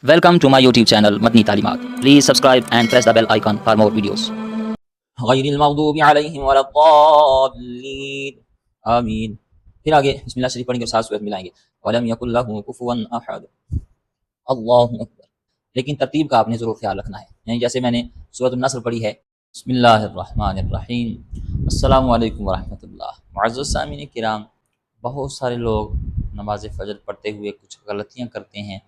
Welcome to my YouTube channel Madni Talimat. Please subscribe and press the bell icon for more videos. غیر المغضوب علیہم ولا الضالین آمین۔ پھر آگے بسم اللہ شریف پڑھیں گے اور ساتھ سورت ملائیں گے۔ وَلَمْ يَكُنْ لَهُ كُفُوًا أَحَدٌ اللہ اکبر۔ لیکن ترتیب کا آپ نے ضرور خیال رکھنا ہے، یعنی جیسے میں نے سورۃ النصر پڑھی ہے، بسم اللہ الرحمن الرحیم، السلام علیکم ورحمۃ اللہ۔ معزز سامعین کرام، بہت سارے لوگ نماز فجر پڑھتے ہوئے کچھ غلطیاں کرتے ہیں۔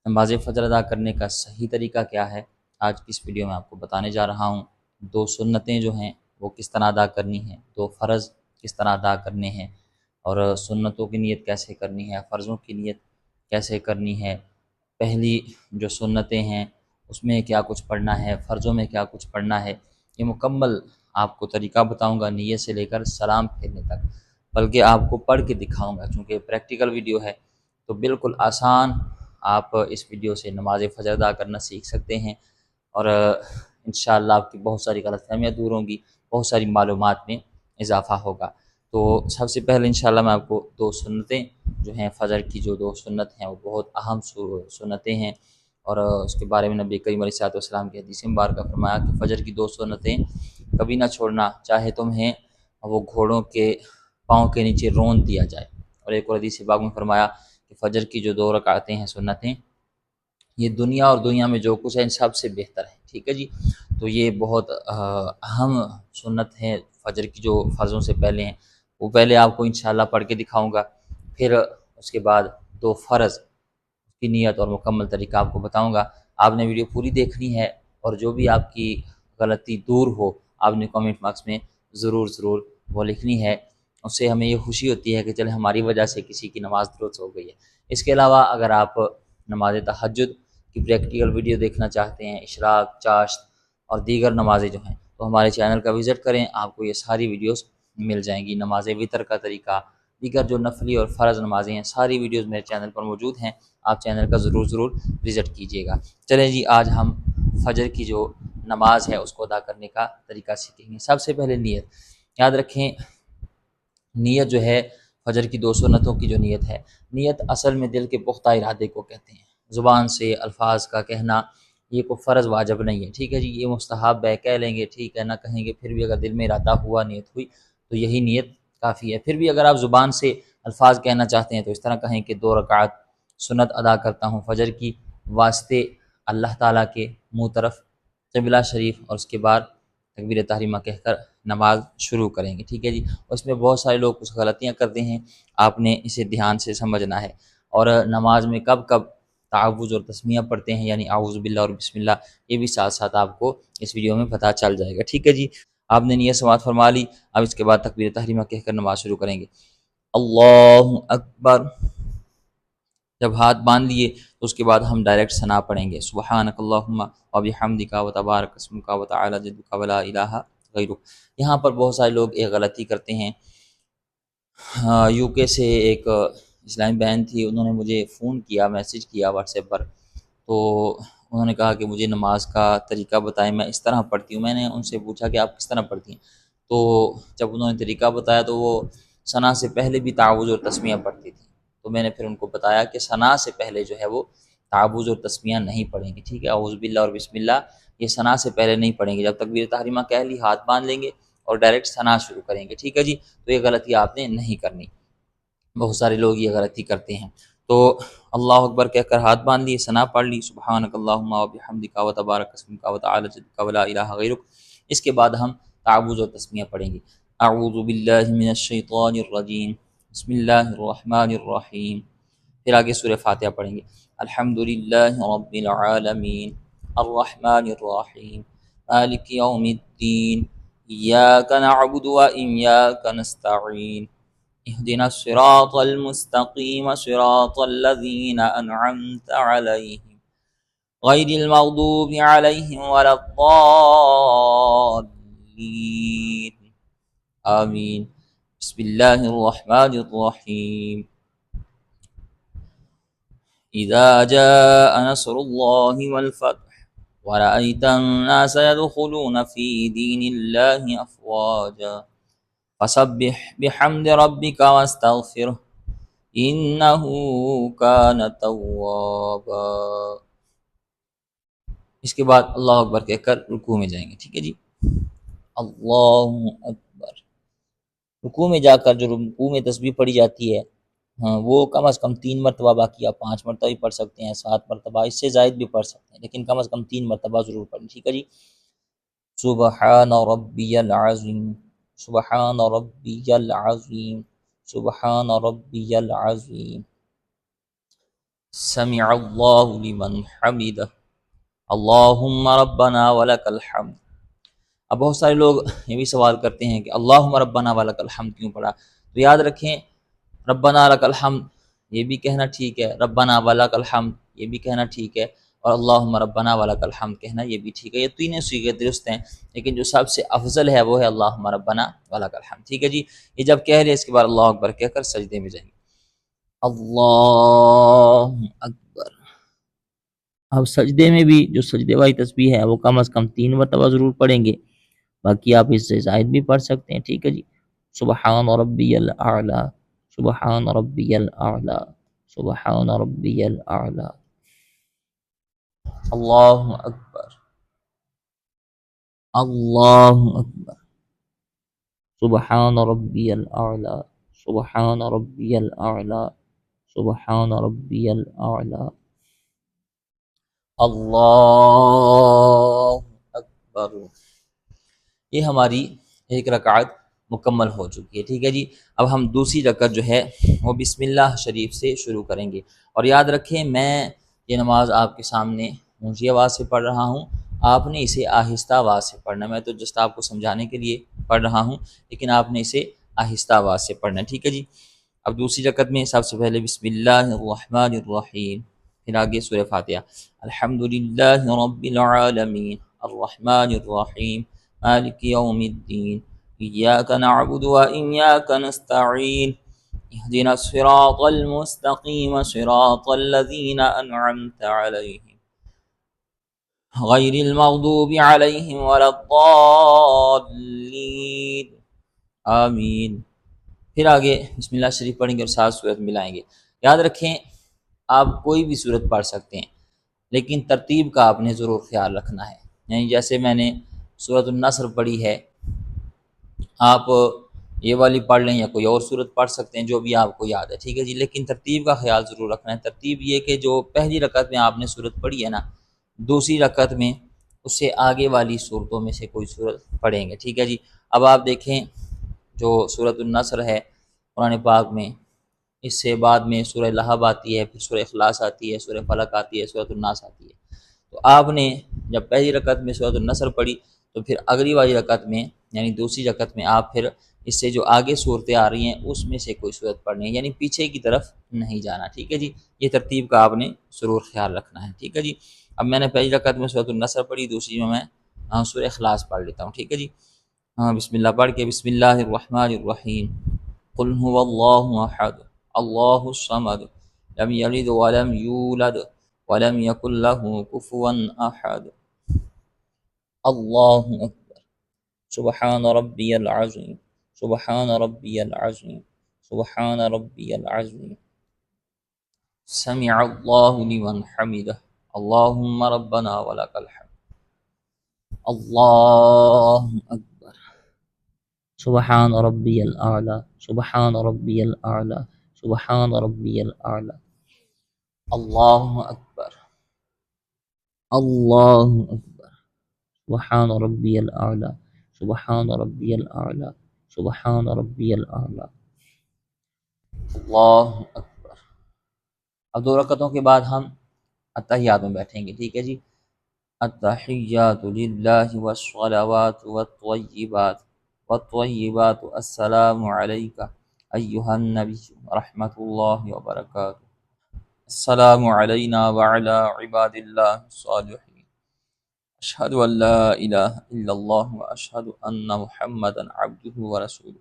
نماز فجر ادا کرنے کا صحیح طریقہ کیا ہے، آج کی اس ویڈیو میں آپ کو بتانے جا رہا ہوں۔ دو سنتیں جو ہیں وہ کس طرح ادا کرنی ہیں، دو فرض کس طرح ادا کرنے ہیں، اور سنتوں کی نیت کیسے کرنی ہے، فرضوں کی نیت کیسے کرنی ہے، پہلی جو سنتیں ہیں اس میں کیا کچھ پڑھنا ہے، فرضوں میں کیا کچھ پڑھنا ہے، یہ مکمل آپ کو طریقہ بتاؤں گا، نیت سے لے کر سلام پھیرنے تک، بلکہ آپ کو پڑھ کے دکھاؤں گا، چونکہ پریکٹیکل ویڈیو ہے تو بالکل آسان آپ اس ویڈیو سے نماز فجر ادا کرنا سیکھ سکتے ہیں، اور انشاءاللہ آپ کی بہت ساری غلط فہمیاں دور ہوں گی، بہت ساری معلومات میں اضافہ ہوگا۔ تو سب سے پہلے انشاءاللہ میں آپ کو دو سنتیں جو ہیں، فجر کی جو دو سنت ہیں وہ بہت اہم سنتیں ہیں، اور اس کے بارے میں نبی کریم علیہ السلام کی حدیث مبارکہ فرمایا کہ فجر کی دو سنتیں کبھی نہ چھوڑنا، چاہے تمہیں وہ گھوڑوں کے پاؤں کے نیچے رون دیا جائے۔ اور ایک اور حدیث پاک میں فرمایا کہ فجر کی جو دو رکعتیں ہیں سنتیں، یہ دنیا اور دنیا میں جو کچھ ہے ان سب سے بہتر ہے، ٹھیک ہے جی۔ تو یہ بہت اہم سنت ہے فجر کی، جو فرضوں سے پہلے ہیں وہ پہلے آپ کو انشاءاللہ پڑھ کے دکھاؤں گا، پھر اس کے بعد دو فرض کی نیت اور مکمل طریقہ آپ کو بتاؤں گا۔ آپ نے ویڈیو پوری دیکھنی ہے، اور جو بھی آپ کی غلطی دور ہو آپ نے کامنٹ باکس میں ضرور وہ لکھنی ہے، اس سے ہمیں یہ خوشی ہوتی ہے کہ چلے ہماری وجہ سے کسی کی نماز درست ہو گئی ہے۔ اس کے علاوہ اگر آپ نماز تہجد کی پریکٹیکل ویڈیو دیکھنا چاہتے ہیں، اشراق، چاشت اور دیگر نمازیں جو ہیں، تو ہمارے چینل کا وزٹ کریں، آپ کو یہ ساری ویڈیوز مل جائیں گی۔ نماز وتر کا طریقہ، دیگر جو نفلی اور فرض نمازیں ہیں، ساری ویڈیوز میرے چینل پر موجود ہیں، آپ چینل کا ضرور وزٹ کیجیے گا۔ چلیں جی، آج ہم فجر کی جو نماز ہے اس کو ادا کرنے کا طریقہ سیکھیں گے۔ سب سے پہلے نیت یاد رکھیں، نیت جو ہے فجر کی دو سنتوں کی جو نیت ہے، نیت اصل میں دل کے پختہ ارادے کو کہتے ہیں۔ زبان سے الفاظ کا کہنا یہ کوئی فرض واجب نہیں ہے، ٹھیک ہے جی، یہ مستحب ہے، کہہ لیں گے ٹھیک ہے، نہ کہیں گے پھر بھی اگر دل میں ارادہ ہوا، نیت ہوئی تو یہی نیت کافی ہے۔ پھر بھی اگر آپ زبان سے الفاظ کہنا چاہتے ہیں تو اس طرح کہیں کہ 2 رکعت سنت ادا کرتا ہوں فجر کی، واسطے اللہ تعالیٰ کے، منہ طرف قبلہ شریف، اور اس کے بعد تکبیر تحریمہ کہہ کر نماز شروع کریں گے، ٹھیک ہے جی۔ اس میں بہت سارے لوگ کچھ غلطیاں کرتے ہیں، آپ نے اسے دھیان سے سمجھنا ہے، اور نماز میں کب تعوذ اور تسمیہ پڑھتے ہیں، یعنی اعوذ باللہ اور بسم اللہ، یہ بھی ساتھ آپ کو اس ویڈیو میں پتہ چل جائے گا، ٹھیک ہے جی۔ آپ نے نیت سماعت فرما لی، اب اس کے بعد تکبیر تحریمہ کہہ کر نماز شروع کریں گے۔ اللہ اکبر جب ہاتھ باندھ لیے تو اس کے بعد ہم ڈائریکٹ ثنا پڑھیں گے، سبحانک اللہم و بحمدک و تبارک اسمک و تعالی جدک و لا الہ غیرک۔ یہاں پر بہت سارے لوگ ایک غلطی کرتے ہیں۔ یو کے سے ایک اسلامی بہن تھی، انہوں نے مجھے فون کیا، میسج کیا واٹس ایپ پر، تو انہوں نے کہا کہ مجھے نماز کا طریقہ بتائیں، میں اس طرح پڑھتی ہوں۔ میں نے ان سے پوچھا کہ آپ کس طرح پڑھتی ہیں، تو جب انہوں نے طریقہ بتایا تو وہ ثنا سے پہلے بھی تعوذ اور تسمیہ پڑھتی تھی، تو میں نے پھر ان کو بتایا کہ ثنا سے پہلے جو ہے وہ تعوذ اور تسمیہ نہیں پڑھیں گے، ٹھیک ہے، اعوذ باللہ اور بسم اللہ یہ ثنا سے پہلے نہیں پڑھیں گے، جب تکبیر تحریمہ کہہ لی ہاتھ باندھ لیں گے اور ڈائریکٹ ثنا شروع کریں گے، ٹھیک ہے جی۔ تو یہ غلطی آپ نے نہیں کرنی، بہت سارے لوگ یہ غلطی کرتے ہیں۔ تو اللہ اکبر کہہ کر ہاتھ باندھ لیے، ثنا پڑھ لی، سبحانک اللہم و بحمدک و تبارک اسمک و تعالی جدک و لا الہ غیرک۔ اس کے بعد ہم تعوذ و تسمیہ پڑھیں گے۔ اعوذ باللہ من الشیطان الرجیم، بسم اللہ الرحمن الرحیم، پھر آگے سورہ فاتحہ پڑھیں گے۔ الحمد للہ رب العالمین الرحمن الرحیم مالک یوم الدین ایاک نعبد و ایاک نستعین اهدنا الصراط المستقیم صراط الذین انعمت علیہم غیر المغضوب علیہم ولا الضالین آمین۔ بسم اللہ الرحمن الرحیم اذا جاء نصر اللہ والفتح ورأيت الناس يدخلون في دين الله أفواجا فسبح بحمد ربك واستغفره إنه كان توابا۔ اس کے بعد اللہ اکبر کہہ کر رکوع میں جائیں گے، ٹھیک ہے جی۔ اللہ اکبر، رکوع میں جا کر جو رکوع میں تسبیح پڑھی جاتی ہے، ہاں وہ کم از کم 3 مرتبہ، باقی آپ 5 مرتبہ بھی پڑھ سکتے ہیں، 7 مرتبہ، اس سے زائد بھی پڑھ سکتے ہیں، لیکن کم از کم 3 مرتبہ ضرور پڑھیں، ٹھیک ہے جی۔ سبحان ربی العظیم، سبحان ربی العظیم، سبحان ربی العظیم، سمع اللہ لمن حمدہ، اللہم ربنا ولک الحمد۔ اب بہت سارے لوگ یہ بھی سوال کرتے ہیں کہ اللہم ربنا ولک الحمد کیوں پڑھا؟ تو یاد رکھیں، ربنا لک الحمد یہ بھی کہنا ٹھیک ہے، ربنا ولک الحمد یہ بھی کہنا ٹھیک ہے، اور اللہم ربنا ولک الحمد کہنا یہ بھی ٹھیک ہے، یہ تینوں صیغے درست ہیں، لیکن جو سب سے افضل ہے وہ ہے اللہم ربنا ولک الحمد، ٹھیک ہے جی۔ یہ جب کہہ لیں اس کے بعد اللہ اکبر کہہ کر سجدے میں جائیں گے۔ اللہ اکبر۔ اب سجدے میں بھی جو سجدے والی تسبیح ہے وہ کم از کم 3 مرتبہ ضرور پڑھیں گے، باقی آپ اس سے زائد بھی پڑھ سکتے ہیں، ٹھیک ہے جی۔ سبحان ربی الاعلی، سبحان ربی الاعلی، سبحان ربی الاعلی، اللہ اکبر، اللہ اکبر، سبحان ربی الاعلی، سبحان ربی الاعلی، سبحان ربی الاعلی، اللہ اکبر۔ یہ ہماری ایک رکعت مکمل ہو چکی ہے، ٹھیک ہے جی۔ اب ہم دوسری رکعت جو ہے وہ بسم اللہ شریف سے شروع کریں گے، اور یاد رکھیں میں یہ نماز آپ کے سامنے اونچی آواز سے پڑھ رہا ہوں، آپ نے اسے آہستہ آواز سے پڑھنا ہے، میں تو جسٹ آپ کو سمجھانے کے لیے پڑھ رہا ہوں، لیکن آپ نے اسے آہستہ آواز سے پڑھنا ہے، ٹھیک ہے جی۔ اب دوسری رکعت میں سب سے پہلے بسم اللہ الرحمن الرحیم، پھر آگے سورہ فاتحہ، الحمد للہ رب العالمین الرحمن الرحیم مالک یوم الدین ایاک نعبد و ایاک نستعین اهدنا الصراط المستقیم صراط الذین انعمت علیہم غیر المغضوب علیہم ولا الضالین آمین۔ پھر آگے بسم اللہ شریف پڑھیں گے اور 7 سورت ملائیں گے۔ یاد رکھیں آپ کوئی بھی سورت پڑھ سکتے ہیں، لیکن ترتیب کا آپ نے ضرور خیال رکھنا ہے، یعنی جیسے میں نے سورۃ النصر پڑھی ہے، آپ یہ والی پڑھ لیں یا کوئی اور سورت پڑھ سکتے ہیں جو بھی آپ کو یاد ہے، ٹھیک ہے جی، لیکن ترتیب کا خیال ضرور رکھنا ہے۔ ترتیب یہ کہ جو پہلی رکعت میں آپ نے سورت پڑھی ہے نا، دوسری رکعت میں اس سے آگے والی صورتوں میں سے کوئی سورت پڑھیں گے، ٹھیک ہے جی۔ اب آپ دیکھیں جو سورۃ النصر ہے قرآن پاک میں، اس سے بعد میں سورہ لہب آتی ہے، پھر سورہ اخلاص آتی ہے، سورہ فلق آتی ہے، سورۃ الناس آتی ہے، تو آپ نے جب پہلی رکعت میں سورۃ النصر پڑھی تو پھر اگلی والی رکعت میں یعنی دوسری رکعت میں آپ پھر اس سے جو آگے صورتیں آ رہی ہیں اس میں سے کوئی صورت پڑھنی ہے، یعنی پیچھے کی طرف نہیں جانا، ٹھیک ہے جی۔ یہ ترتیب کا آپ نے ضرور خیال رکھنا ہے، ٹھیک ہے جی۔ اب میں نے پہلی رکعت میں سورۃ النصر پڑھی، دوسری میں سورہ اخلاص پڑھ لیتا ہوں، ٹھیک ہے جی۔ بسم اللہ پڑھ کے، بسم اللہ الرحمن الرحیم، قل هو اللہ احد اللہ الصمد لم یلد ولم یولد ولم یکن له کفوا احد، اللہ اکبر، سبحان ربی العظیم، سبحان ربی العظیم، سبحان ربی العظیم، سمع اللہ لمن حمدہ، اللہم ربنا ولک الحمد، اللہ اکبر، سبحان ربی الاعلی، سبحان ربی الاعلی، سبحان ربی الاعلی، اللہ اکبر، اللہ اکبر، سبحان ربی الاعلی، سبحان ربی الاعلی، سبحان ربی الاعلی، اللہ اکبر۔ اب 2 رکعتوں کے بعد ہم اتحیات میں بیٹھیں گے، ٹھیک ہے جی۔ التحیات للہ والصلوات والطیبات والطیبات السلام علیک ایہا النبی رحمۃ اللہ وبرکاتہ، السلام علینا وعلی عباد اللہ الصالحین، اشہد ان لا الہ الا اللہ واشہد ان محمدا عبدہ ورسولہ،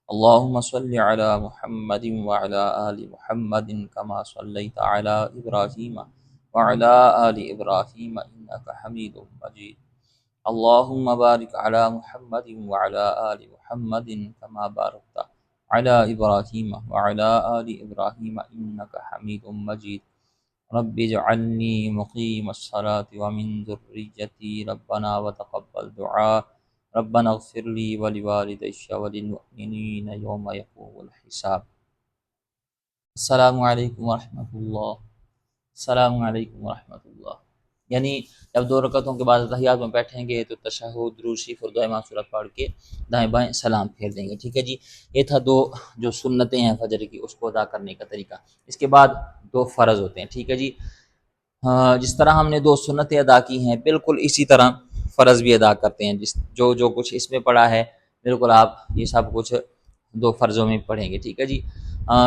اللہم صل علی محمد وعلی آل محمد کما صلیت علی ابراہیم وعلی آل ابراہیم انک حمید مجید، اللہم بارک علی محمد وعلی آل محمد کما بارکت علی ابراہیم وعلی آل ابراہیم انک حمید مجید، رب اجعلنی مقیم الصلاة ومن ذریتی ربنا وتقبل دعاء ربنا اغفر لی ولوالدی وللمؤمنین یوم یقوم الحساب۔ السلام علیکم ورحمۃ اللہ، السلام علیکم ورحمۃ اللہ۔ یعنی جب 2 رکعتوں کے بعد تحیات میں بیٹھیں گے تو تشہد، درود شریف اور دعائے معصورت پڑھ کے دائیں بائیں سلام پھیر دیں گے، ٹھیک ہے جی۔ یہ تھا 2 جو سنتیں ہیں فجر کی، اس کو ادا کرنے کا طریقہ۔ اس کے بعد 2 فرض ہوتے ہیں، ٹھیک ہے جی۔ جس طرح ہم نے 2 سنتیں ادا کی ہیں، بالکل اسی طرح فرض بھی ادا کرتے ہیں۔ جو کچھ اس میں پڑھا ہے بالکل آپ یہ سب کچھ 2 فرضوں میں پڑھیں گے، ٹھیک ہے جی۔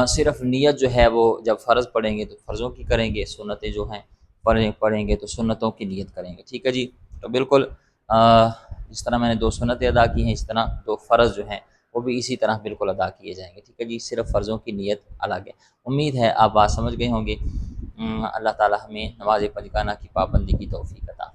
صرف نیت جو ہے وہ جب فرض پڑھیں گے تو فرضوں کی کریں گے، سنتیں جو ہیں پڑھیں گے تو سنتوں کی نیت کریں گے، ٹھیک ہے جی۔ تو بالکل جس طرح میں نے 2 سنتیں ادا کی ہیں، اس طرح 2 فرض جو ہیں وہ بھی اسی طرح بالکل ادا کیے جائیں گے، ٹھیک ہے جی۔ صرف فرضوں کی نیت الگ ہے۔ امید ہے آپ بات سمجھ گئے ہوں گے۔ اللہ تعالی ہمیں نماز پنجگانہ کی پابندی کی توفیق عطا